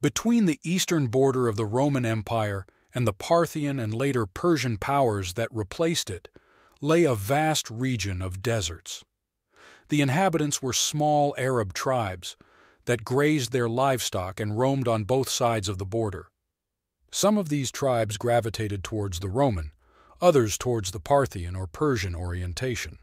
Between the eastern border of the Roman Empire and the Parthian and later Persian powers that replaced it lay a vast region of deserts. The inhabitants were small Arab tribes that grazed their livestock and roamed on both sides of the border. Some of these tribes gravitated towards the Roman, others towards the Parthian or Persian orientation.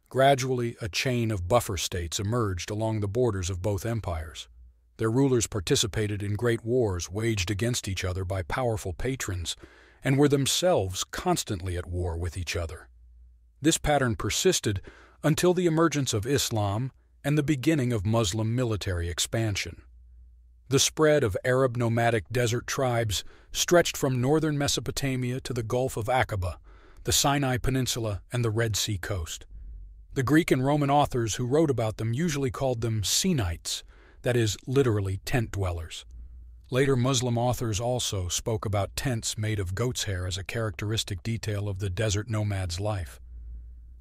Gradually, a chain of buffer states emerged along the borders of both empires. Their rulers participated in great wars waged against each other by powerful patrons and were themselves constantly at war with each other. This pattern persisted until the emergence of Islam and the beginning of Muslim military expansion. The spread of Arab nomadic desert tribes stretched from northern Mesopotamia to the Gulf of Aqaba, the Sinai Peninsula, and the Red Sea coast. The Greek and Roman authors who wrote about them usually called them Sinites, that is, literally tent dwellers. Later Muslim authors also spoke about tents made of goat's hair as a characteristic detail of the desert nomad's life.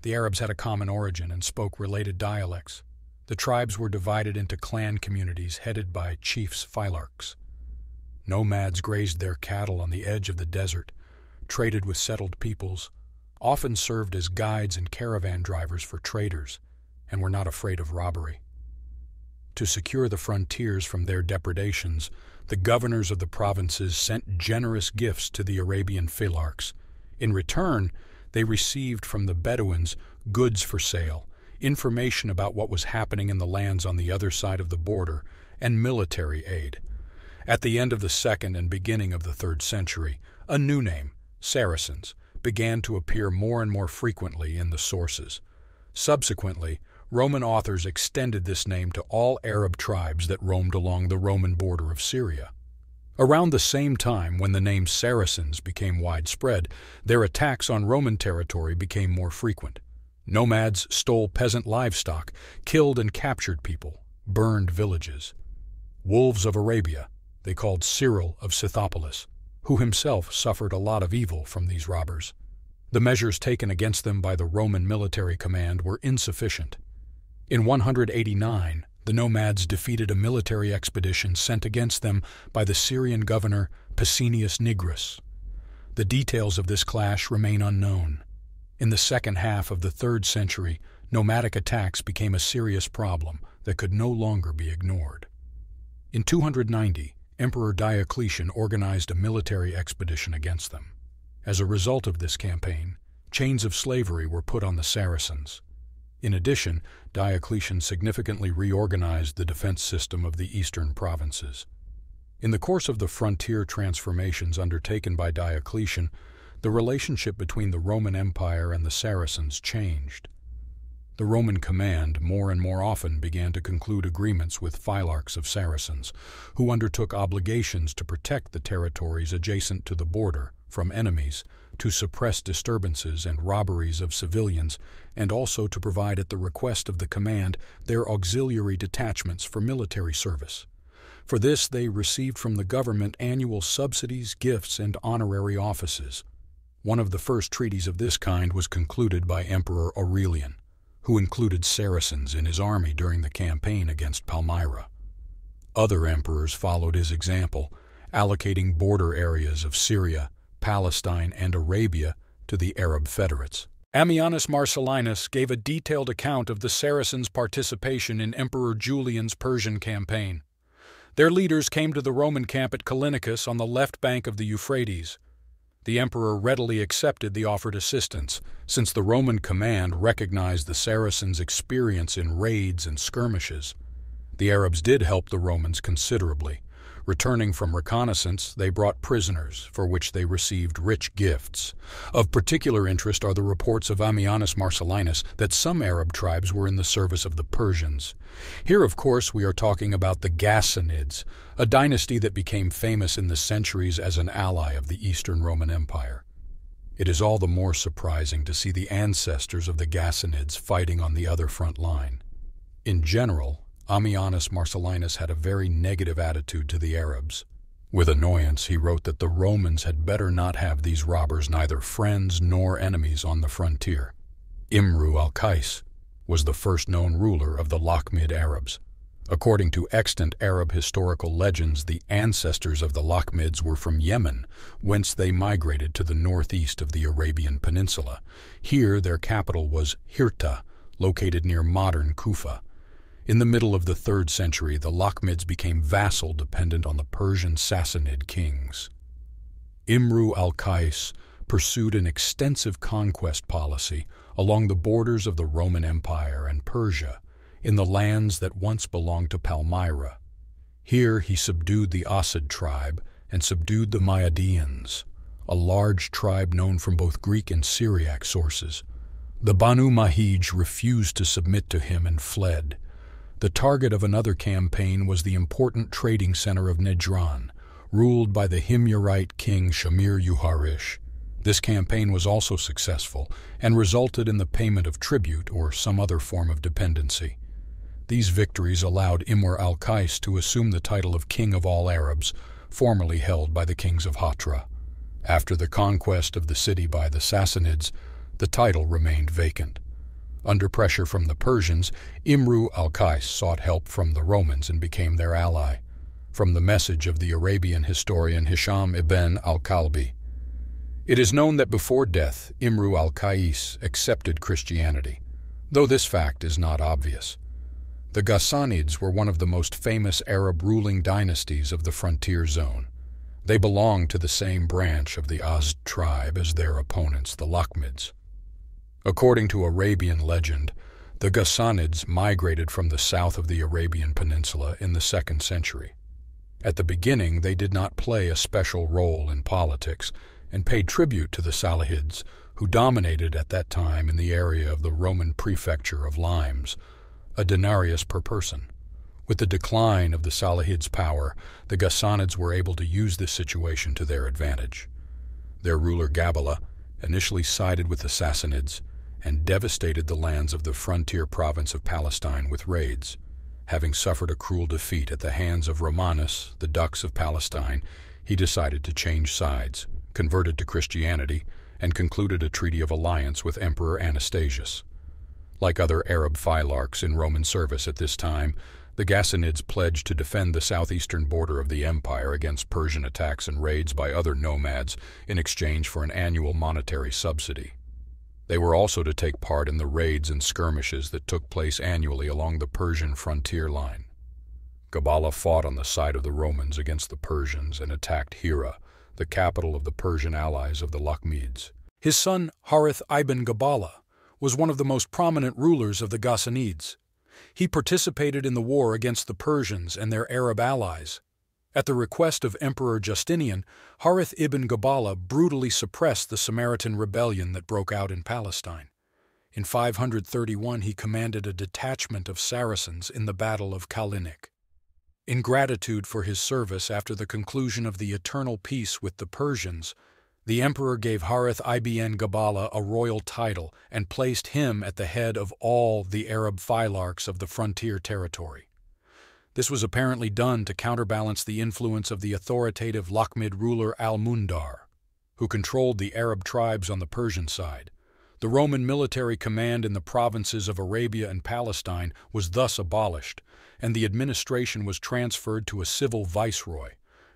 The Arabs had a common origin and spoke related dialects. The tribes were divided into clan communities headed by chiefs phylarchs. Nomads grazed their cattle on the edge of the desert, traded with settled peoples, often served as guides and caravan drivers for traders, and were not afraid of robbery. To secure the frontiers from their depredations, the governors of the provinces sent generous gifts to the Arabian phylarchs. In return, they received from the Bedouins goods for sale, information about what was happening in the lands on the other side of the border, and military aid. At the end of the 2nd and beginning of the 3rd century, a new name, Saracens, began to appear more and more frequently in the sources. Subsequently, Roman authors extended this name to all Arab tribes that roamed along the Roman border of Syria. Around the same time when the name Saracens became widespread, their attacks on Roman territory became more frequent. Nomads stole peasant livestock, killed and captured people, burned villages. Wolves of Arabia, they called Cyril of Scythopolis, who himself suffered a lot of evil from these robbers. The measures taken against them by the Roman military command were insufficient. In 189, the nomads defeated a military expedition sent against them by the Syrian governor Pescennius Nigrus. The details of this clash remain unknown. In the second half of the 3rd century, nomadic attacks became a serious problem that could no longer be ignored. In 290, Emperor Diocletian organized a military expedition against them. As a result of this campaign, chains of slavery were put on the Saracens. In addition, Diocletian significantly reorganized the defense system of the eastern provinces. In the course of the frontier transformations undertaken by Diocletian, the relationship between the Roman Empire and the Saracens changed. The Roman command more and more often began to conclude agreements with phylarchs of Saracens, who undertook obligations to protect the territories adjacent to the border from enemies, to suppress disturbances and robberies of civilians, and also to provide at the request of the command their auxiliary detachments for military service. For this they received from the government annual subsidies, gifts, and honorary offices. One of the first treaties of this kind was concluded by Emperor Aurelian, who included Saracens in his army during the campaign against Palmyra. Other emperors followed his example, allocating border areas of Syria, Palestine, and Arabia to the Arab federates. Ammianus Marcellinus gave a detailed account of the Saracens' participation in Emperor Julian's Persian campaign. Their leaders came to the Roman camp at Callinicus on the left bank of the Euphrates. The emperor readily accepted the offered assistance, since the Roman command recognized the Saracens' experience in raids and skirmishes. The Arabs did help the Romans considerably. Returning from reconnaissance, they brought prisoners, for which they received rich gifts. Of particular interest are the reports of Ammianus Marcellinus that some Arab tribes were in the service of the Persians. Here, of course, we are talking about the Ghassanids, a dynasty that became famous in the centuries as an ally of the Eastern Roman Empire. It is all the more surprising to see the ancestors of the Ghassanids fighting on the other front line. In general, Ammianus Marcellinus had a very negative attitude to the Arabs. With annoyance, he wrote that the Romans had better not have these robbers neither friends nor enemies on the frontier. Imru al-Qais was the first known ruler of the Lakhmid Arabs. According to extant Arab historical legends, the ancestors of the Lakhmids were from Yemen, whence they migrated to the northeast of the Arabian Peninsula. Here their capital was Hirta, located near modern Kufa. In the middle of the 3rd century, the Lakhmids became vassal dependent on the Persian Sassanid kings. Imru al-Qais pursued an extensive conquest policy along the borders of the Roman Empire and Persia, in the lands that once belonged to Palmyra. Here he subdued the Asad tribe and subdued the Mayadians, a large tribe known from both Greek and Syriac sources. The Banu Mahij refused to submit to him and fled. The target of another campaign was the important trading center of Nejran, ruled by the Himyarite king Shamir Yuharish. This campaign was also successful and resulted in the payment of tribute or some other form of dependency. These victories allowed Imr al-Qais to assume the title of King of all Arabs, formerly held by the kings of Hatra. After the conquest of the city by the Sassanids, the title remained vacant. Under pressure from the Persians, Imru al-Qais sought help from the Romans and became their ally. From the message of the Arabian historian Hisham ibn al-Kalbi, it is known that before death, Imru al-Qais accepted Christianity, though this fact is not obvious. The Ghassanids were one of the most famous Arab ruling dynasties of the frontier zone. They belonged to the same branch of the Azd tribe as their opponents, the Lakhmids. According to Arabian legend, the Ghassanids migrated from the south of the Arabian Peninsula in the 2nd century. At the beginning, they did not play a special role in politics and paid tribute to the Salahids, who dominated at that time in the area of the Roman prefecture of Limes, a denarius per person. With the decline of the Salahids' power, the Ghassanids were able to use this situation to their advantage. Their ruler Gabala initially sided with the Sassanids and devastated the lands of the frontier province of Palestine with raids. Having suffered a cruel defeat at the hands of Romanus, the Dux of Palestine, he decided to change sides, converted to Christianity, and concluded a treaty of alliance with Emperor Anastasius. Like other Arab phylarchs in Roman service at this time, the Ghassanids pledged to defend the southeastern border of the empire against Persian attacks and raids by other nomads in exchange for an annual monetary subsidy. They were also to take part in the raids and skirmishes that took place annually along the Persian frontier line. Gabala fought on the side of the Romans against the Persians and attacked Hira, the capital of the Persian allies of the Lakhmids. His son, Harith ibn Gabala, was one of the most prominent rulers of the Ghassanids. He participated in the war against the Persians and their Arab allies. At the request of Emperor Justinian, Harith ibn Gabala brutally suppressed the Samaritan rebellion that broke out in Palestine. In 531, he commanded a detachment of Saracens in the Battle of Kalinic. In gratitude for his service after the conclusion of the eternal peace with the Persians, the emperor gave Harith ibn Gabala a royal title and placed him at the head of all the Arab phylarchs of the frontier territory. This was apparently done to counterbalance the influence of the authoritative Lakhmid ruler al-Mundar, who controlled the Arab tribes on the Persian side. The Roman military command in the provinces of Arabia and Palestine was thus abolished, and the administration was transferred to a civil viceroy.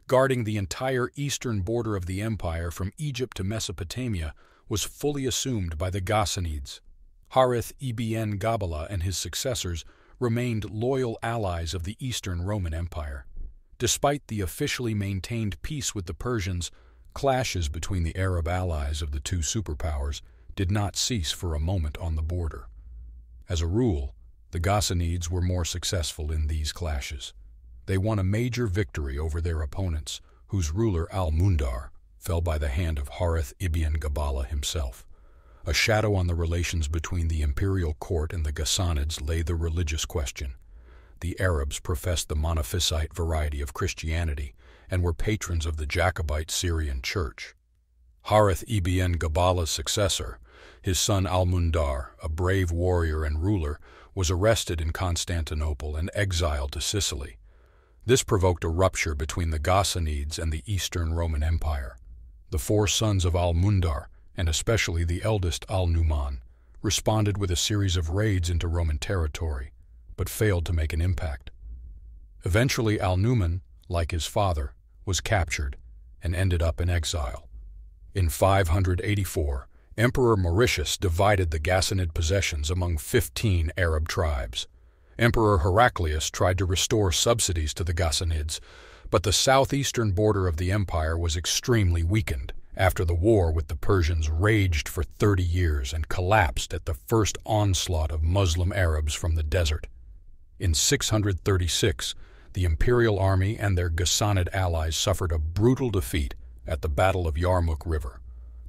Guarding the entire eastern border of the empire from Egypt to Mesopotamia was fully assumed by the Ghassanids. Harith ibn Gabala and his successors remained loyal allies of the Eastern Roman Empire. Despite the officially maintained peace with the Persians, clashes between the Arab allies of the two superpowers did not cease for a moment on the border. As a rule, the Ghassanids were more successful in these clashes. They won a major victory over their opponents, whose ruler al-Mundar fell by the hand of Harith ibn Gabala himself. A shadow on the relations between the imperial court and the Ghassanids lay the religious question. The Arabs professed the Monophysite variety of Christianity and were patrons of the Jacobite Syrian Church. Harith ibn Gabala's successor, his son al-Mundar, a brave warrior and ruler, was arrested in Constantinople and exiled to Sicily. This provoked a rupture between the Ghassanids and the Eastern Roman Empire. The four sons of al-Mundar, and especially the eldest al-Numan, responded with a series of raids into Roman territory, but failed to make an impact. Eventually Al-Numan, like his father, was captured and ended up in exile. In 584, Emperor Mauritius divided the Ghassanid possessions among 15 Arab tribes. Emperor Heraclius tried to restore subsidies to the Ghassanids, but the southeastern border of the empire was extremely weakened after the war with the Persians raged for 30 years and collapsed at the first onslaught of Muslim Arabs from the desert. In 636, the imperial army and their Ghassanid allies suffered a brutal defeat at the Battle of Yarmouk River.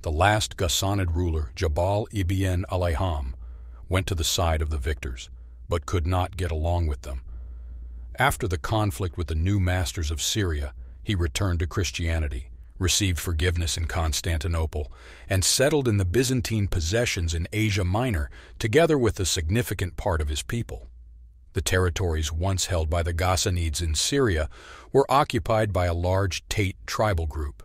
The last Ghassanid ruler, Jabal ibn Alayham, went to the side of the victors, but could not get along with them. After the conflict with the new masters of Syria, he returned to Christianity, received forgiveness in Constantinople, and settled in the Byzantine possessions in Asia Minor, together with a significant part of his people. The territories once held by the Ghassanids in Syria were occupied by a large Tate tribal group.